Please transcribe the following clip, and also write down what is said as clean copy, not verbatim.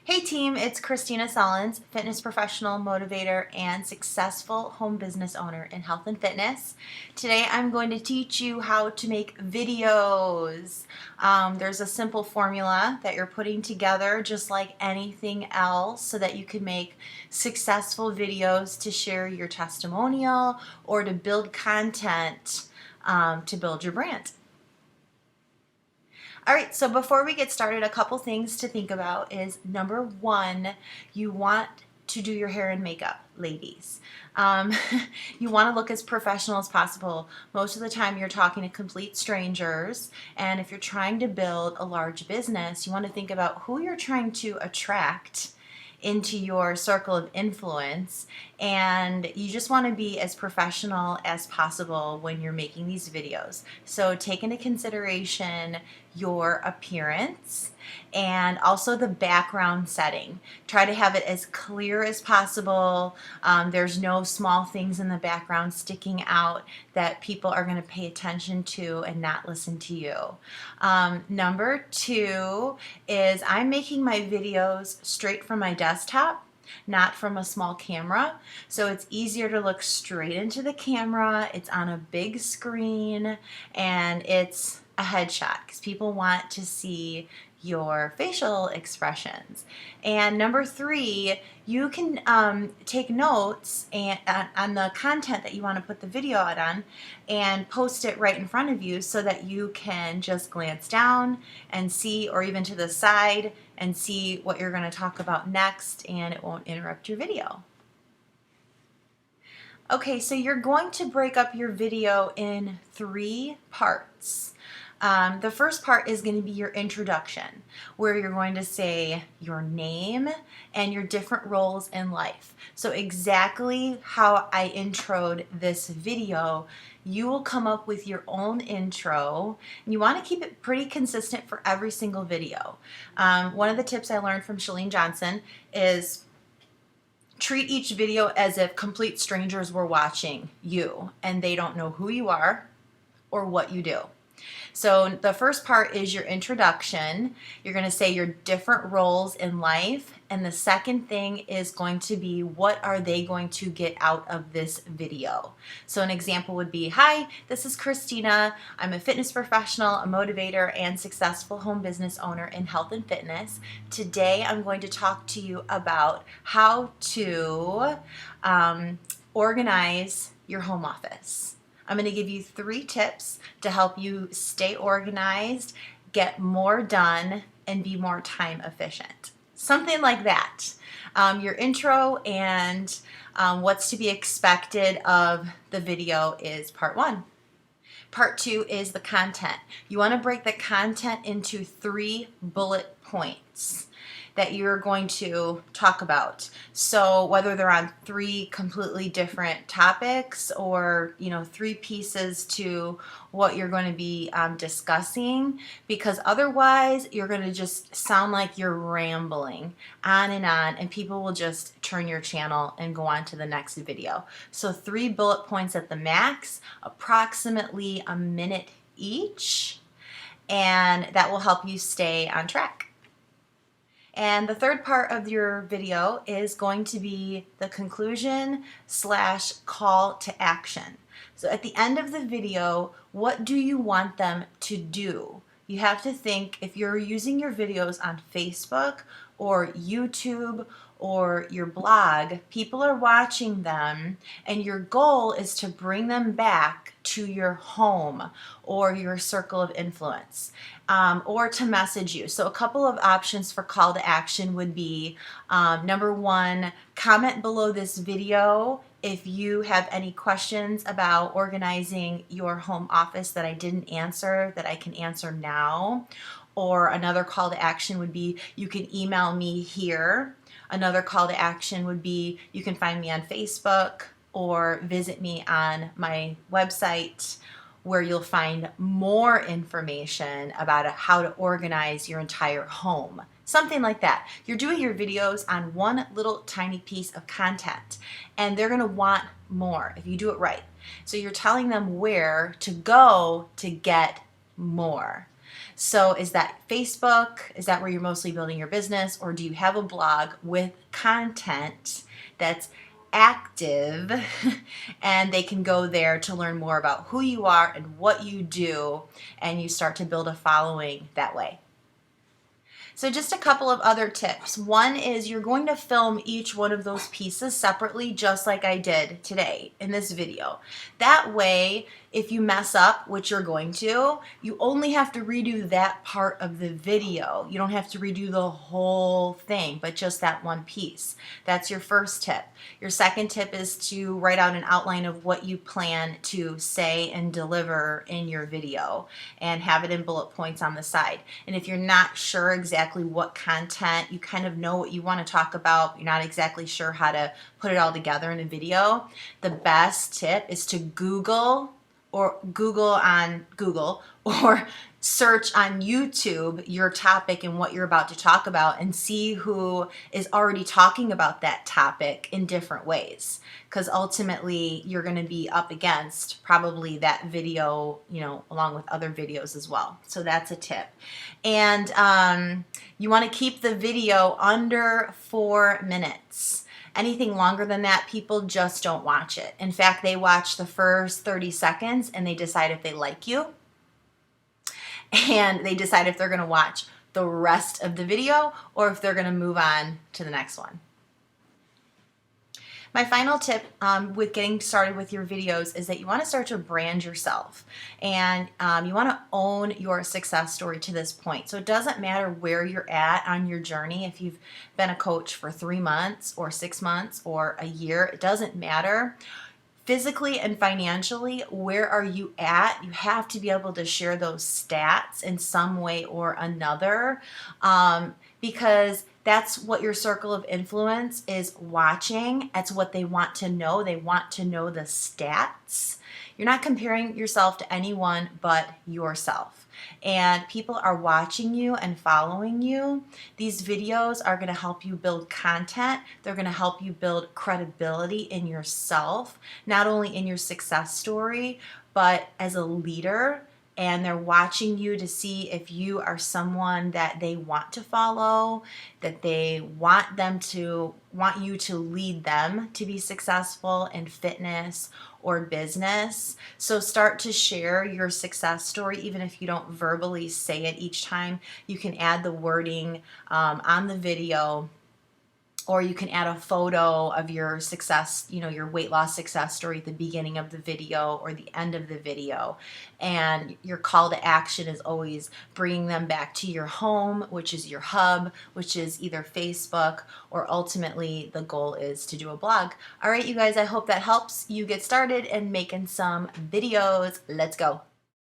Hey team, it's Kristina Sullins, fitness professional, motivator, and successful home business owner in health and fitness. Today I'm going to teach you how to make videos. There's a simple formula that you're putting together just like anything else so that you can make successful videos to share your testimonial or to build content to build your brand. All right, so before we get started, a couple things to think about is number one, you want to do your hair and makeup, ladies. You want to look as professional as possible. Most of the time you're talking to complete strangers, and if you're trying to build a large business, you want to think about who you're trying to attract into your circle of influence, and you just want to be as professional as possible when you're making these videos. So take into consideration your appearance and also the background setting. Try to have it as clear as possible. There's no small things in the background sticking out that people are going to pay attention to and not listen to you. Number two is I'm making my videos straight from my desktop, not from a small camera. So it's easier to look straight into the camera. It's on a big screen and it's a headshot because people want to see your facial expressions. And number three, you can take notes on the content that you want to put the video out on and post it right in front of you so that you can just glance down and see, or even to the side and see what you're going to talk about next, and it won't interrupt your video. Okay, so you're going to break up your video in 3 parts. The first part is going to be your introduction, where you're going to say your name and your different roles in life. So exactly how I introed this video, you will come up with your own intro, and you want to keep it pretty consistent for every single video. One of the tips I learned from CHALENE Johnson is treat each video as if complete strangers were watching you and they don't know who you are or what you do. So the first part is your introduction. You're going to say your different roles in life. And the second thing is going to be, what are they going to get out of this video? So an example would be, hi, this is Kristina. I'm a fitness professional, a motivator, and successful home business owner in health and fitness. Today I'm going to talk to you about how to organize your home office. I'm going to give you 3 tips to help you stay organized, get more done, and be more time efficient. Something like that. Your intro and what's to be expected of the video is part 1. Part 2 is the content. You want to break the content into 3 bullet points that you're going to talk about. So whether they're on 3 completely different topics, or 3 pieces to what you're going to be discussing, because otherwise you're going to just sound like you're rambling on, and people will just turn your channel and go on to the next video. So 3 bullet points at the max, approximately a minute each, and that will help you stay on track. And the third part of your video is going to be the conclusion / call to action. So at the end of the video, what do you want them to do? You have to think, if you're using your videos on Facebook or YouTube or your blog, people are watching them, and your goal is to bring them back to your home or your circle of influence, or to message you. So a couple of options for call to action would be, number 1, comment below this video if you have any questions about organizing your home office that I didn't answer, that I can answer now. Or another call to action would be, you can email me here. Another call to action would be, you can find me on Facebook or visit me on my website, where you'll find more information about how to organize your entire home. Something like that. You're doing your videos on one little tiny piece of content, and they're going to want more if you do it right. So you're telling them where to go to get more. So is that Facebook? Is that where you're mostly building your business? Or do you have a blog with content that's active and they can go there to learn more about who you are and what you do, and you start to build a following that way? So just a couple of other tips. One is you're going to film each one of those pieces separately, just like I did today in this video. That way, if you mess up, which you're going to, you only have to redo that part of the video. You don't have to redo the whole thing, but just that one piece. That's your first tip. Your second tip is to write out an outline of what you plan to say and deliver in your video and have it in bullet points on the side. And if you're not sure exactly what content, you kind of know what you want to talk about, you're not exactly sure how to put it all together in a video, the best tip is to Google or search on YouTube your topic and what you're about to talk about, and see who is already talking about that topic in different ways, because ultimately you're going to be up against probably that video, along with other videos as well. So that's a tip. And you want to keep the video under 4 minutes. Anything longer than that, people just don't watch it. In fact, they watch the first 30 seconds and they decide if they like you, and they decide if they're going to watch the rest of the video or if they're going to move on to the next one. My final tip with getting started with your videos is that you want to start to brand yourself, and you want to own your success story to this point. So it doesn't matter where you're at on your journey. If you've been a coach for 3 months or 6 months or a year, it doesn't matter. Physically and financially, where are you at? You have to be able to share those stats in some way or another, because that's what your circle of influence is watching. That's what they want to know. They want to know the stats. You're not comparing yourself to anyone but yourself. And people are watching you and following you. These videos are going to help you build content. They're going to help you build credibility in yourself, not only in your success story, but as a leader. And they're watching you to see if you are someone that they want to follow, that they want you to lead them to be successful in fitness or business. So start to share your success story, even if you don't verbally say it each time. You can add the wording on the video, or you can add a photo of your success, your weight loss success story at the beginning of the video or the end of the video. And your call to action is always bringing them back to your home, which is your hub, which is either Facebook, or ultimately the goal is to do a blog. All right, you guys, I hope that helps you get started and making some videos. Let's go.